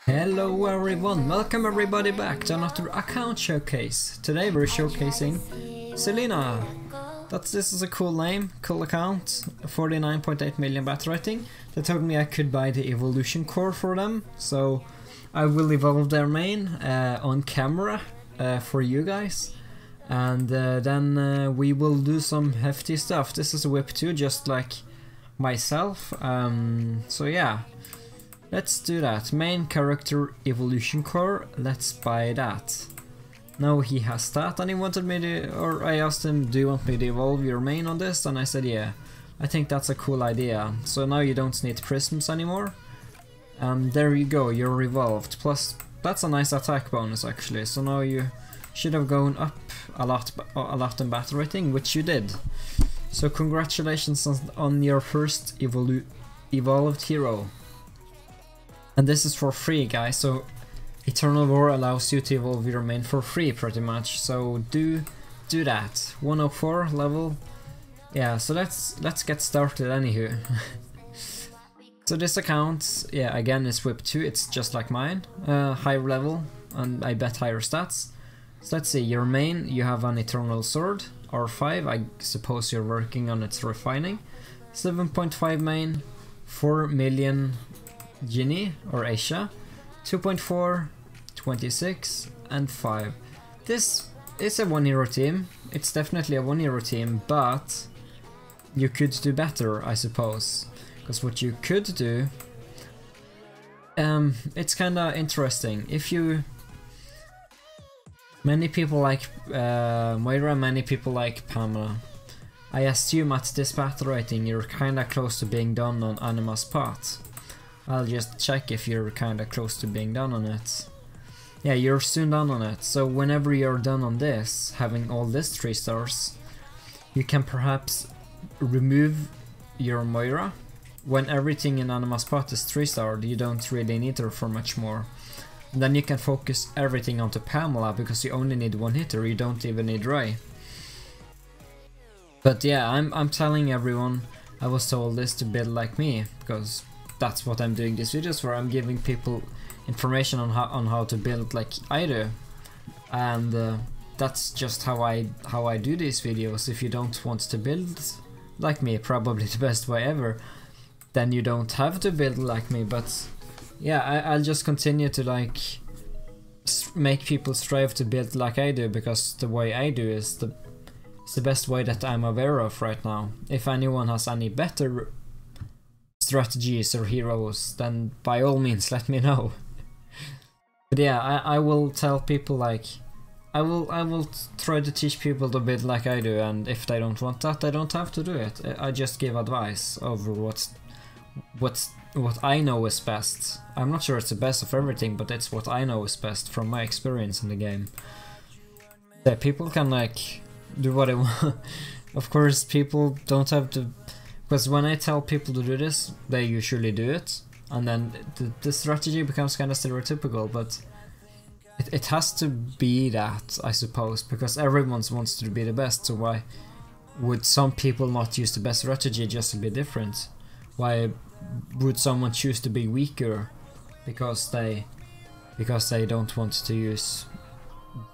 Hello everyone, welcome everybody back to another account showcase. Today we're showcasing SELINA. This is a cool name, cool account, 49.8 million battle rating. They told me I could buy the evolution core for them, so I will evolve their main on camera for you guys. And then we will do some hefty stuff. This is a whip 2 just like myself, so yeah. Let's do that. Main character evolution core, let's buy that. Now he has that and he wanted me to, or I asked him, do you want me to evolve your main on this? And I said yeah, I think that's a cool idea. So now you don't need prisms anymore. There you go, you're evolved. Plus that's a nice attack bonus actually, so now you should have gone up a lot in battle rating, which you did. So congratulations on your first evolved hero. And this is for free, guys, so Eternal War allows you to evolve your main for free pretty much, so do that. 104 level. Yeah, so let's get started anywho. So this account, yeah, again is whip 2, it's just like mine. Higher level, and I bet higher stats. So let's see, your main, you have an Eternal Sword, R5, I suppose you're working on its refining. 7.5 main, 4 million Genie or Asia, 2.4, 26 and 5. This is a 1 hero team, it's definitely a 1 hero team, but you could do better I suppose, because what you could do, it's kinda interesting. If you, many people like Moira, many people like Pamela. I assume at this battle rating you're kinda close to being done on Anima's part. I'll just check if you're kinda close to being done on it. Yeah, you're soon done on it, so whenever you're done on this, having all this 3 stars, you can perhaps remove your Moira. When everything in Anima's part is 3 starred, you don't really need her for much more. And then you can focus everything onto Pamela, because you only need 1 hitter, you don't even need Ray. But yeah, I'm telling everyone, I was told this to build like me, because that's what I'm doing these videos for. I'm giving people information on how to build like I do, and that's just how I do these videos. If you don't want to build like me, probably the best way ever, then you don't have to build like me. But yeah, I'll just continue to like make people strive to build like I do, because the way I do is the best way that I'm aware of right now. If anyone has any better strategies or heroes, then by all means let me know. But yeah, I will tell people like, I will try to teach people to build like I do, and if they don't want that, they don't have to do it. I just give advice over what I know is best. I'm not sure it's the best of everything, but it's what I know is best from my experience in the game. Yeah, people can like do what they want. Of course, people don't have to. Because when I tell people to do this, they usually do it, and then the strategy becomes kind of stereotypical, but it has to be that, I suppose, because everyone wants to be the best, so why would some people not use the best strategy just to be different? Why would someone choose to be weaker because they don't want to use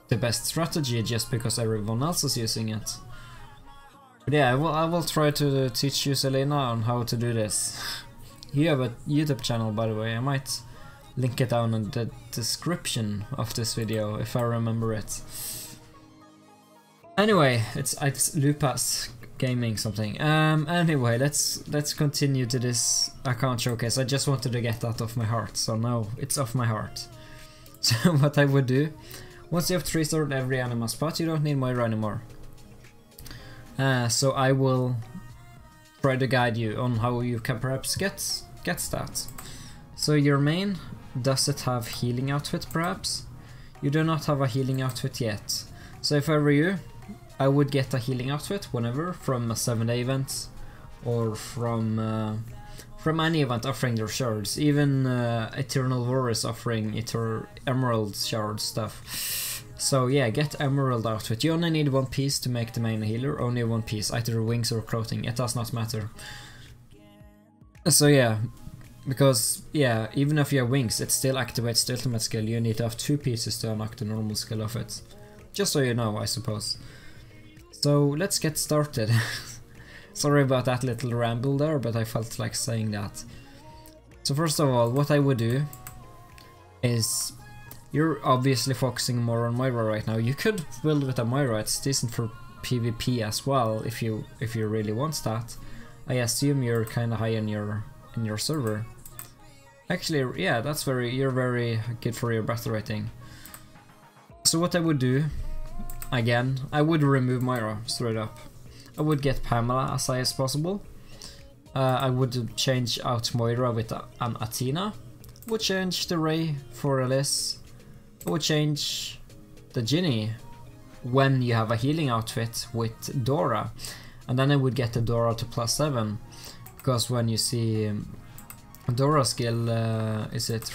the best strategy just because everyone else is using it? But yeah, I will try to teach you, SELINA, on how to do this. You have a YouTube channel, by the way. I might link it down in the description of this video if I remember it. Anyway, it's Lupas Gaming something. Anyway, let's continue to this account showcase. I just wanted to get that off my heart, so now it's off my heart. So what I would do, once you have 3 starred every anima spot, you don't need Moira anymore. So I will try to guide you on how you can perhaps get that. So your main, does it have healing outfit perhaps? You do not have a healing outfit yet. So if I were you, I would get a healing outfit whenever, from a 7-day event, or from any event offering their shards. Even Eternal War is offering Emerald shard stuff. So yeah, get Emerald outfit. You only need 1 piece to make the main a healer, only 1 piece, either wings or clothing, it does not matter. So yeah, Because, yeah, even if you have wings, it still activates the ultimate skill. You need to have 2 pieces to unlock the normal skill of it. Just so you know, I suppose. So, let's get started. Sorry about that little ramble there, but I felt like saying that. So first of all, what I would do is... You're obviously focusing more on Moira right now. You could build with a Moira, it's decent for PvP as well, if you really want that. I assume you're kinda high in your server. Actually, yeah, you're very good for your battle rating. So what I would do, again, I would remove Moira straight up. I would get Pamela as high as possible. I would change out Moira with an Athena. Would change the Ray for Alice. I would change the Ginny when you have a healing outfit with Dora. And then I would get the Dora to +7. Because when you see Dora skill, is it?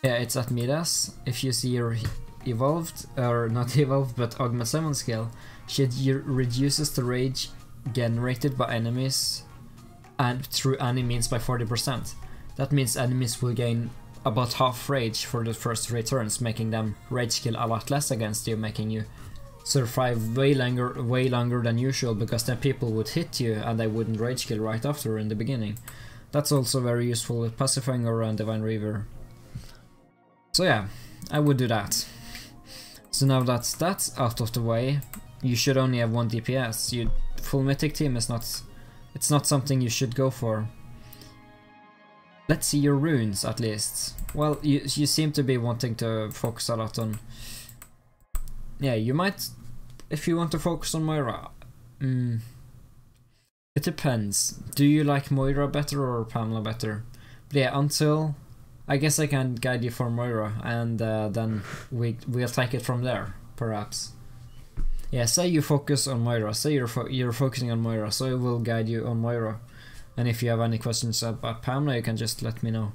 Yeah, it's at Midas. If you see her evolved, or not evolved, but Augment 7 skill, she reduces the rage generated by enemies and through any means by 40%. That means enemies will gain about half rage for the first 3 turns, making them rage kill a lot less against you, making you survive way longer than usual, because then people would hit you and they wouldn't rage kill right after in the beginning. That's also very useful with pacifying around Divine Reaver. So yeah, I would do that. So now that that's out of the way, you should only have 1 DPS. Full mythic team is not... It's not something you should go for. Let's see your runes, at least. Well, you seem to be wanting to focus a lot on... Yeah, you might... If you want to focus on Moira... It depends. Do you like Moira better or Pamela better? But yeah, until... I guess I can guide you for Moira, and then we'll take it from there, perhaps. Yeah, say you focus on Moira. Say you're focusing on Moira, so I will guide you on Moira. And if you have any questions about Pamela, you can just let me know.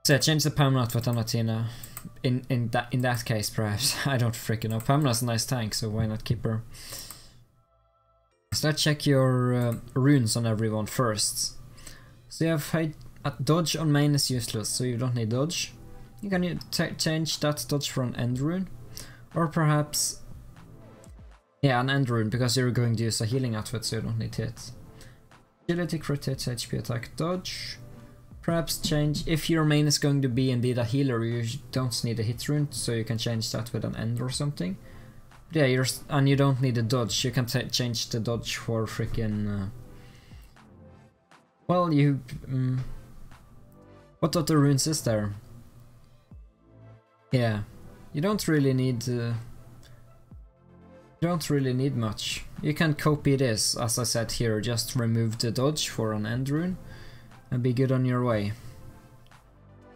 So yeah, change the Pamela outfit on Athena. In that case, perhaps. I don't freaking know. Pamela's a nice tank, so why not keep her? So let's check your runes on everyone first. So you have dodge on main is useless, so you don't need dodge. You can change that dodge for an end rune. Or perhaps... Yeah, an end rune, because you're going to use a healing outfit, so you don't need hit. Agility, crit hit, HP attack, dodge. Perhaps change, if your main is going to be indeed a healer, you don't need a hit rune, so you can change that with an end or something. But yeah, and you don't need a dodge, you can change the dodge for freaking... Well, you... What other runes is there? Yeah, you don't really need... You don't really need much. You can copy this, as I said here, just remove the dodge for an end rune and be good on your way.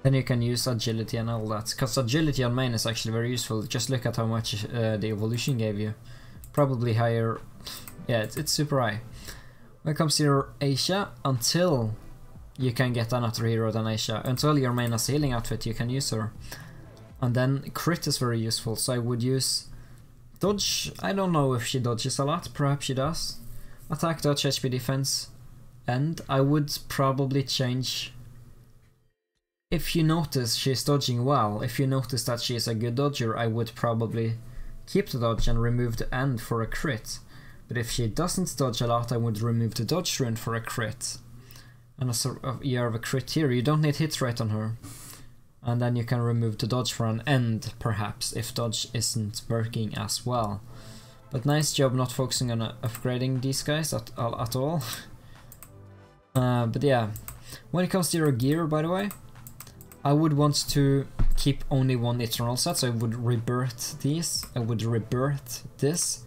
Then you can use agility and all that, because agility on main is actually very useful. Just look at how much the evolution gave you. Probably higher. Yeah, it's super high. When it comes to your Asia, until you can get another hero than Asia, until your main has a healing outfit, you can use her. And then crit is very useful, so I would use dodge. I don't know if she dodges a lot, perhaps she does. Attack, dodge, HP, defense, and I would probably change... If you notice she's dodging well, if you notice that she is a good dodger, I would probably keep the dodge and remove the end for a crit. But if she doesn't dodge a lot, I would remove the dodge rune for a crit. And also, you have a crit here, you don't need hit rate on her. And then you can remove the dodge for an end, perhaps, if dodge isn't working as well. But nice job not focusing on upgrading these guys at all. But yeah, when it comes to your gear, by the way, I would want to keep only 1 eternal set, so I would rebirth these, I would rebirth this,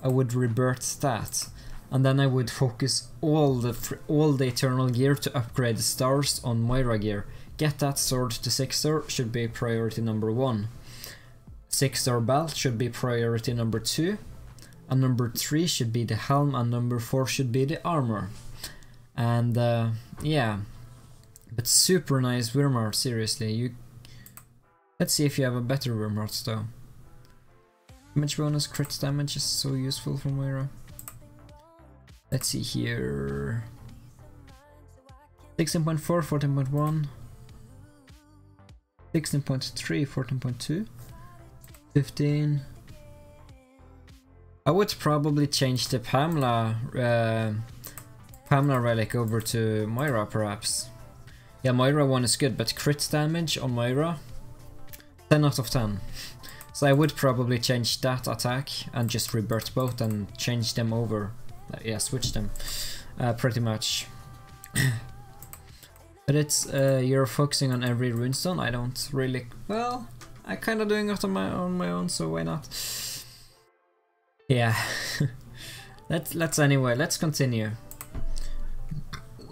I would rebirth that. And then I would focus all the eternal gear to upgrade the stars on Moira gear. Get that sword to 6-star should be priority number 1. 6-star belt should be priority number 2. And number 3 should be the helm, and number 4 should be the armor. And yeah, but super nice Wyrmart, seriously. Let's see if you have a better Wyrmart though. Damage bonus, crit damage is so useful for Moira. Let's see here. 16.4, 14.1, 16.3, 14.2, 15. I would probably change the Pamela relic over to Moira, perhaps. Yeah, Moira 1 is good, but crit damage on Moira, 10 out of 10. So I would probably change that attack and just rebirth both and change them over. Yeah, switch them, pretty much. But it's, you're focusing on every runestone. I don't really, well, I kinda doing it on my own, so why not? Yeah. let's continue.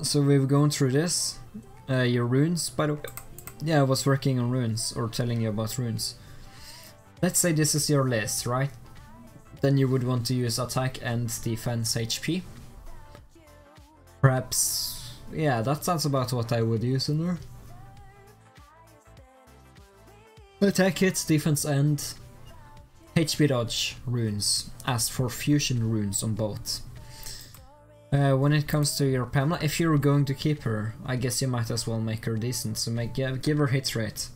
So we've gone through this. Your runes, by the way. Yeah, I was working on runes, or telling you about runes. Let's say this is your list, right? Then you would want to use attack and defense HP. Perhaps, yeah, that sounds about what I would use in there. Attack hits, defense and HP dodge runes, as for fusion runes on both. When it comes to your Pamela, if you're going to keep her, I guess you might as well make her decent, so give her hit rate.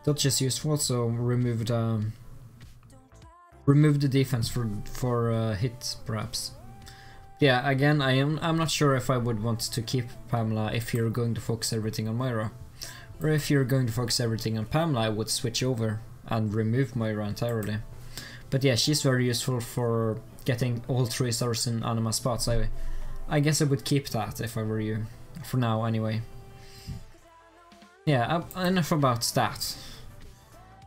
Dodge is useful, so remove the defense for hit, perhaps. Yeah, again, I'm not sure if I would want to keep Pamela if you're going to focus everything on Moira. Or if you're going to focus everything on Pamela, I would switch over and remove Moira entirely. But yeah, she's very useful for getting all 3 stars in anima spots. I guess I would keep that if I were you. For now, anyway. Yeah, enough about that.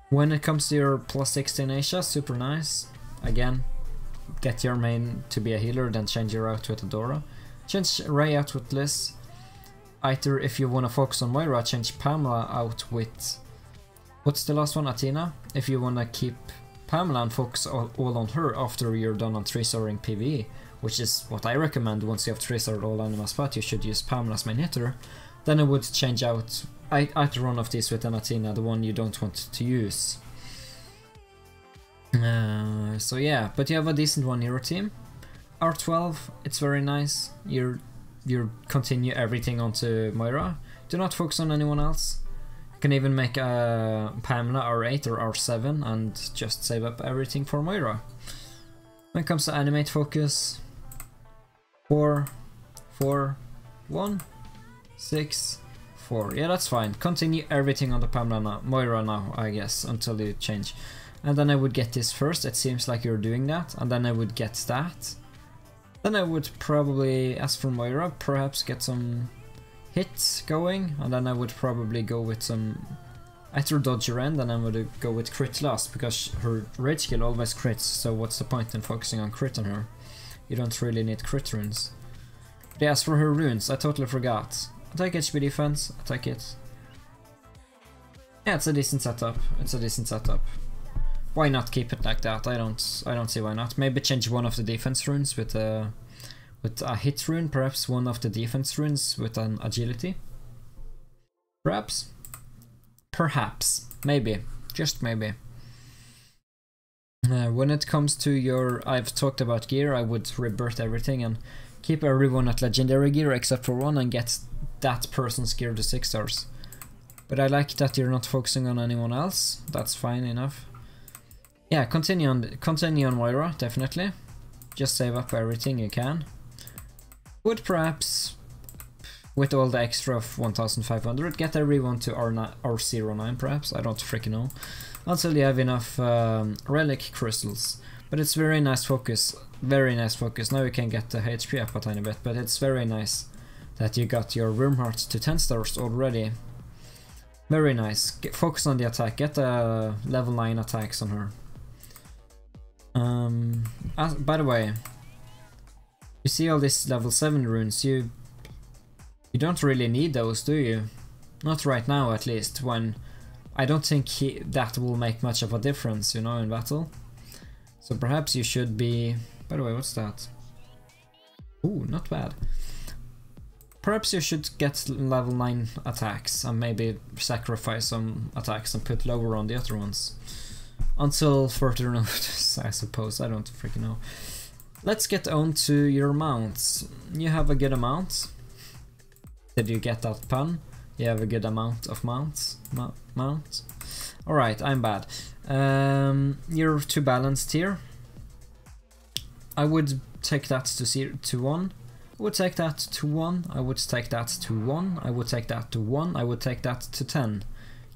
When it comes to your plus 16 Asia, super nice. Again, get your main to be a healer, then change your out with Adora. Change Ray out with Liz. Either if you want to focus on Moira, change Pamela out with... What's the last one? Athena? If you want to keep Pamela and focus all on her after you're done on 3-starring PvE, which is what I recommend. Once you have 3-starred all anima spot, you should use Pamela as main hitter. Then I would change out either one of these with an Athena, the one you don't want to use. So yeah, but you have a decent one hero team. R12, it's very nice. You continue everything onto Moira. Do not focus on anyone else. You can even make a Pamela R8 or R7 and just save up everything for Moira. When it comes to animate focus, 4, 4, 1, 6, 4. Yeah, that's fine. Continue everything on the Pamela now, Moira now, I guess, until you change. And then I would get this first. It seems like you're doing that. And then I would get that. Then I would probably, as for Moira, perhaps get some hits going. And then I would probably go with some... Either dodge your end, and I would go with crit last, because her rage skill always crits, so what's the point in focusing on crit on her? You don't really need crit runes. But yeah, as for her runes, I totally forgot. Attack HP defense, attack it. Yeah, it's a decent setup. It's a decent setup. Why not keep it like that? I don't see why not. Maybe change one of the defense runes with a hit rune, perhaps one of the defense runes with an agility. Perhaps. Perhaps. Maybe. Just maybe. When it comes to your... I've talked about gear, I would rebirth everything and keep everyone at legendary gear except for one and get that person's gear to 6 stars. But I like that you're not focusing on anyone else. That's fine enough. Yeah, continue on Moira, definitely. Just save up everything you can. Would perhaps, with all the extra of 1500, get everyone to R09 perhaps, I don't freaking know. Until you have enough relic crystals. But it's very nice focus, very nice focus. Now you can get the HP up a tiny bit, but it's very nice that you got your room hearts to 10 stars already. Very nice. Focus on the attack, get the level 9 attacks on her. By the way, you see all these level 7 runes, you don't really need those, do you? Not right now, at least, when I don't think that will make much of a difference, you know, in battle. So perhaps you should be... By the way, what's that? Ooh, not bad. Perhaps you should get level 9 attacks and maybe sacrifice some attacks and put lower on the other ones. Until further notice, I suppose. I don't freaking know. Let's get on to your mounts. You have a good amount. Did you get that pun? You have a good amount of mounts. Alright, I'm bad. You're too balanced here. I would take that to 1. I would take that to 1. I would take that to 1. I would take that to 1. I would take that to 10.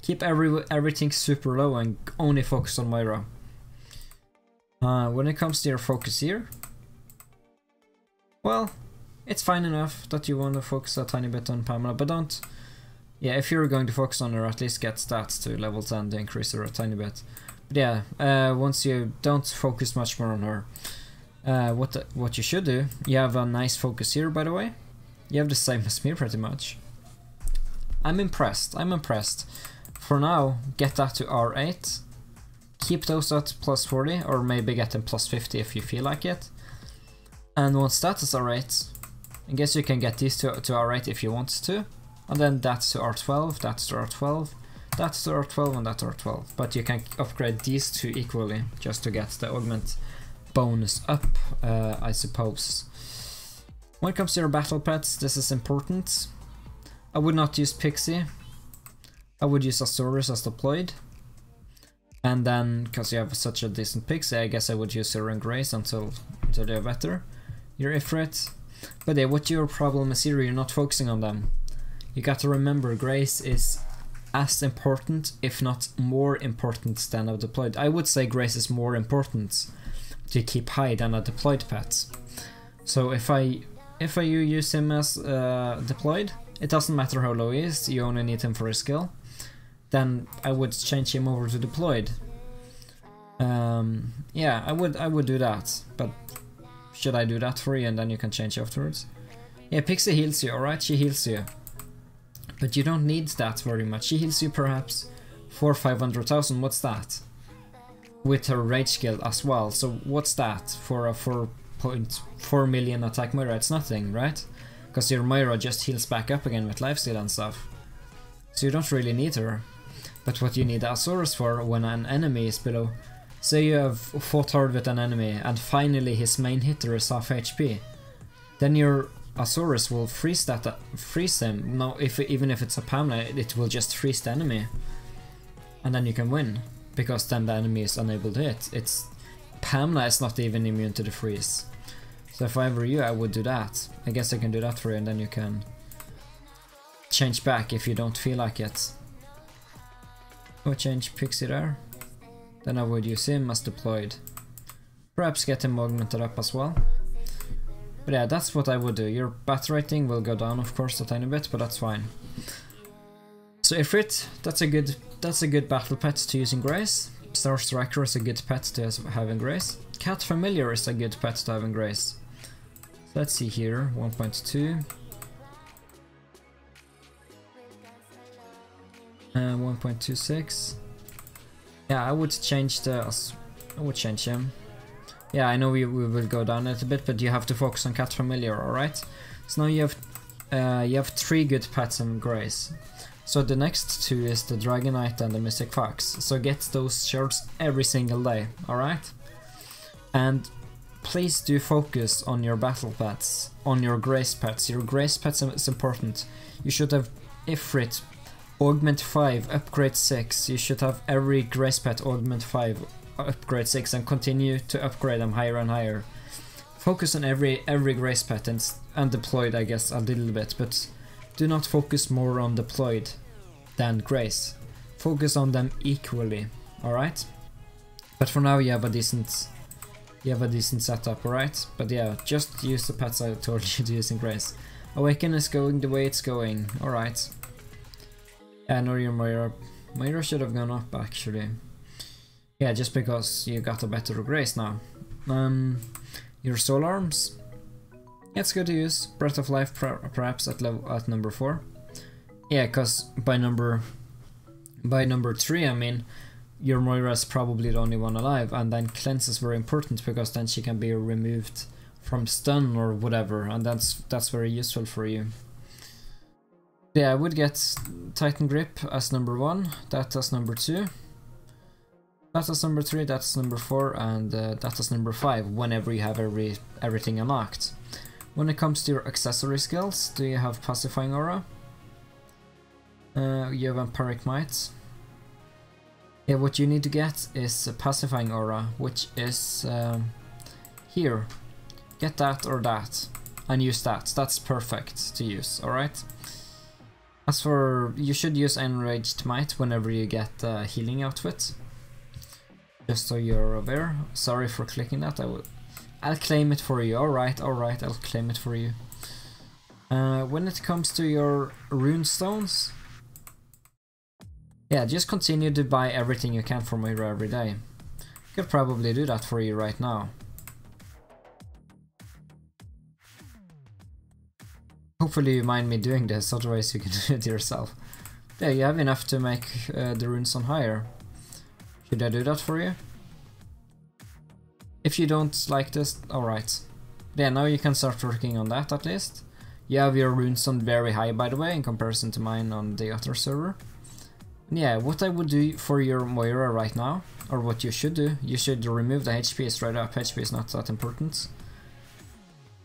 Keep everything super low and only focus on Moira. When it comes to your focus here, well, it's fine enough that you want to focus a tiny bit on Pamela, but don't... Yeah, if you're going to focus on her, at least get stats to level 10 to increase her a tiny bit. But yeah, once you don't focus much more on her, what you should do, you have a nice focus here, by the way. You have the same as me, pretty much. I'm impressed. For now, get that to R8. Keep those at plus 40, or maybe get them plus 50 if you feel like it. And once that is R8, I guess you can get these to R8 if you want to. And then that's to R12, that's to R12, that's to R12, and that's to R12. But you can upgrade these two equally, just to get the augment bonus up, I suppose. When it comes to your battle pets, this is important. I would not use Pixie. I would use Azorus as deployed. And then, because you have such a decent Pixie, I guess I would use Zero and Grace until they're better. Your Ifrit. But yeah, what your problem is here, you're not focusing on them. You got to remember, Grace is as important, if not more important than a deployed. I would say Grace is more important to keep high than a deployed pet. So if you use him as deployed, it doesn't matter how low he is, you only need him for his skill. Then I would change him over to deployed. Yeah, I would do that, but should I do that for you and then you can change afterwards? Yeah, Pixie heals you, alright, she heals you. But you don't need that very much. She heals you perhaps 400,000-500,000, what's that? With her rage skill as well, so what's that for a 4.4 million attack Moira? It's nothing, right? Because your Moira just heals back up again with lifesteal and stuff. So you don't really need her. But what you need Azorus for when an enemy is below... Say you have fought hard with an enemy and finally his main hitter is half HP. Then your Azorus will freeze him. No, even if it's a Pamela, it will just freeze the enemy. And then you can win. Because then the enemy is unable to hit. Pamela is not even immune to the freeze. So if I were you, I would do that. I guess I can do that for you and then you can change back if you don't feel like it. I would change Pixie there. Then I would use him as deployed. Perhaps get him augmented up as well. But yeah, that's what I would do. Your bat rating will go down, of course, a tiny bit, but that's fine. So Ifrit, that's a good battle pet to use in Grace. Star Striker is a good pet to have in Grace. Cat Familiar is a good pet to have in Grace. So let's see here, 1.2. 1.26. Yeah, I would change him. Yeah, I know we will go down a little bit, but you have to focus on Cat Familiar, alright? So now you have 3 good pets in Grace. So the next 2 is the Dragonite and the Mystic Fox. So get those shards every single day, alright? And please do focus on your battle pets, on your Grace pets. Your Grace pets is important. You should have Ifrit, Augment 5, Upgrade 6. You should have every Grace pet Augment 5, Upgrade 6, and continue to upgrade them higher and higher. Focus on every Grace pet and deployed, I guess, a little bit, but do not focus more on deployed than Grace. Focus on them equally, alright? But for now you have a decent setup, alright? But yeah, just use the pets I told you to use in Grace. Awaken is going the way it's going, alright. Yeah, no, your Moira should have gone up actually. Yeah, just because you got a better Grace now. Your Soul Arms. It's good to use. Breath of Life perhaps at number 4. Yeah, cause by number 3, I mean, your Moira is probably the only one alive, and then Cleanse is very important because then she can be removed from stun or whatever, and that's very useful for you. Yeah, I would get Titan Grip as number 1, that as number 2, that as number 3, that's number 4, and that as number 5, whenever you have everything unlocked. When it comes to your accessory skills, do you have Pacifying Aura? You have Vampiric Might. Yeah, what you need to get is a Pacifying Aura, which is here. Get that or that, and use that. That's perfect to use, alright? As for, you should use Enraged Might whenever you get the healing outfit. Just so you're aware. Sorry for clicking that, I'll claim it for you. Alright, I'll claim it for you. When it comes to your rune stones, yeah, just continue to buy everything you can from Moira every day. Could probably do that for you right now. Hopefully you mind me doing this, otherwise you can do it yourself. Yeah, you have enough to make the runes on higher. Should I do that for you? If you don't like this, alright. Yeah, now you can start working on that at least. You have your runes on very high, by the way, in comparison to mine on the other server. And yeah, what I would do for your Moira right now, or what you should do, you should remove the HP straight up. HP is not that important.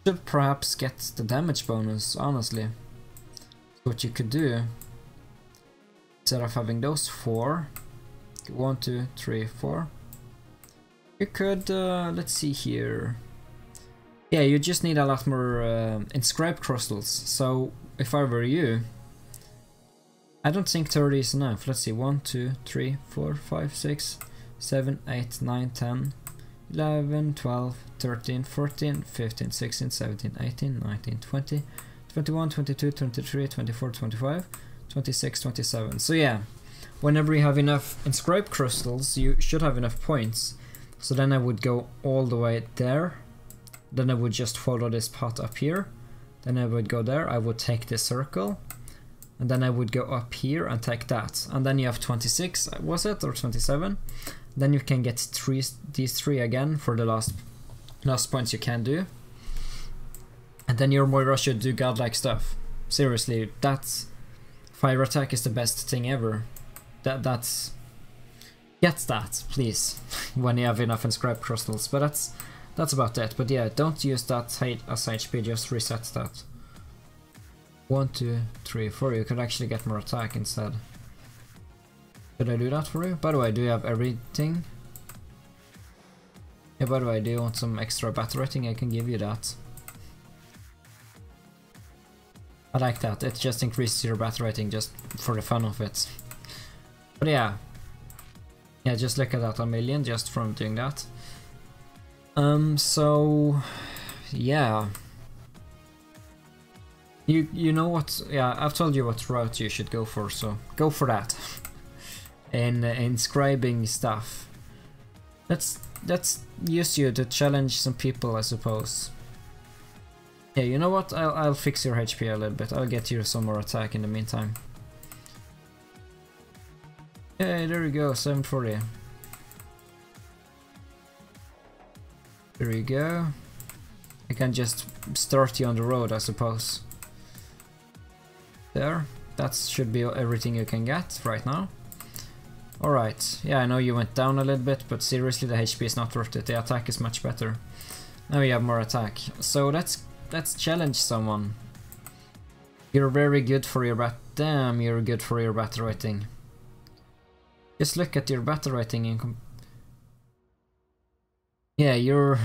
Should perhaps get the damage bonus, honestly. What you could do, instead of having those 4, 1, 2, 3, 4, you could, let's see here. Yeah, you just need a lot more inscribed crystals. So if I were you, I don't think 30 is enough. Let's see, 1, 2, 3, 4, 5, 6, 7, 8, 9, 10, 11, 12, 13, 14, 15, 16, 17, 18, 19, 20, 21, 22, 23, 24, 25, 26, 27. So yeah, whenever you have enough inscribed crystals, you should have enough points. So then I would go all the way there. Then I would just follow this path up here. Then I would go there, I would take this circle. And then I would go up here and take that. And then you have 26, was it? Or 27? Then you can get these 3 again for the last points you can do. And then your Moira should do godlike stuff. Seriously, that fire attack is the best thing ever. That's... Get that, please, when you have enough inscribed crystals. But that's about it. But yeah, don't use that as HP, just reset that. 1, 2, 3, 4, you could actually get more attack instead. Could I do that for you? By the way, do you have everything? Yeah, by the way, do you want some extra battle rating? I can give you that. I like that, it just increases your battle rating just for the fun of it. But yeah. Yeah, just look at that, 1 million just from doing that. So... yeah. You know what, yeah, I've told you what route you should go for, so go for that. In inscribing stuff. Let's use you to challenge some people, I suppose. Yeah, you know what, I'll fix your HP a little bit, I'll get you some more attack in the meantime. Hey, there you go, 740. There you go. I can just start you on the road, I suppose. There, that should be everything you can get right now. Alright, yeah, I know you went down a little bit, but seriously the HP is not worth it, the attack is much better. Now you have more attack, so let's challenge someone. You're very good for your damn, you're good for your battle rating. Just look at your battle rating and yeah, you're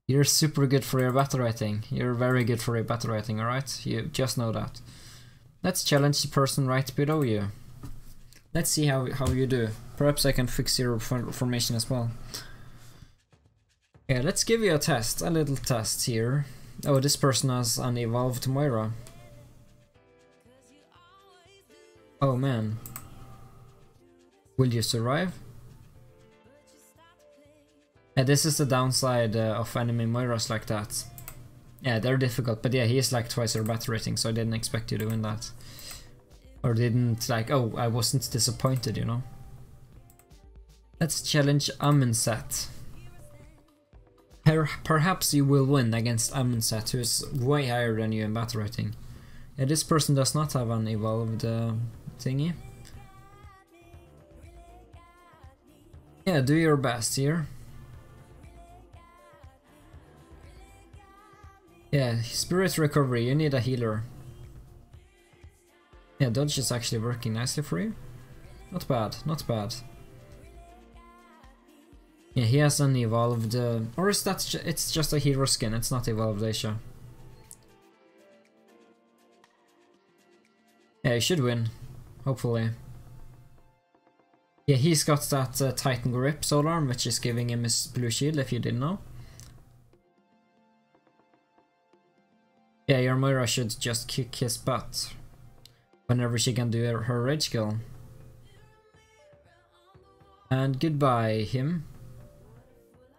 you're super good for your battle rating. You're very good for your battle rating, alright? You just know that. Let's challenge the person right below you. Let's see how you do. Perhaps I can fix your formation as well. Yeah, let's give you a test, a little test here. Oh, this person has an evolved Moira. Oh man. Will you survive? Yeah, this is the downside of enemy Moiras like that. Yeah, they're difficult, but yeah, he is like twice your battle rating, so I didn't expect you to win that. Or didn't like, oh, I wasn't disappointed, you know. Let's challenge Amundset. Perhaps you will win against Amundset, who is way higher than you in battle rating. Yeah, this person does not have an evolved thingy. Yeah, do your best here. Yeah, spirit recovery, you need a healer. Yeah, dodge is actually working nicely for you. Not bad, not bad. Yeah, he has an evolved, or is that it's just a hero skin, it's not evolved Asia. Yeah, he should win, hopefully. Yeah, he's got that Titan Grip soul arm, which is giving him his blue shield, if you didn't know. Yeah, your Moira should just kick his butt whenever she can do her rage skill. And goodbye, him.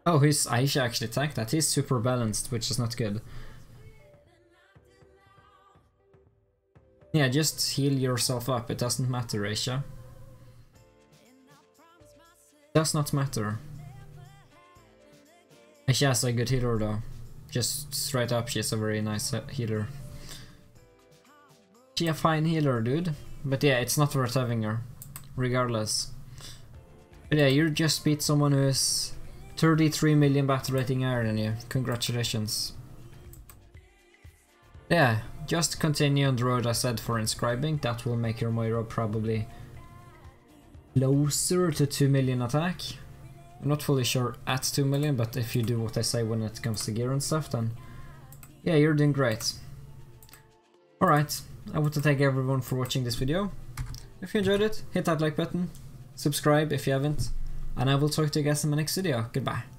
Oh, his Aisha actually tanked that. He's super balanced, which is not good. Yeah, just heal yourself up. It doesn't matter, Aisha. Does not matter. Aisha is a good healer though. Just straight up, she's a very nice healer. She's a fine healer, dude. But yeah, it's not worth having her. Regardless. But yeah, you just beat someone who is 33 million battle rating higher than you. Congratulations. Yeah, just continue on the road I said for inscribing. That will make your Moira probably closer to 2 million attack. I'm not fully sure at 2 million, but if you do what I say when it comes to gear and stuff, then yeah, you're doing great. Alright, I want to thank everyone for watching this video. If you enjoyed it, hit that like button, subscribe if you haven't, and I will talk to you guys in my next video. Goodbye.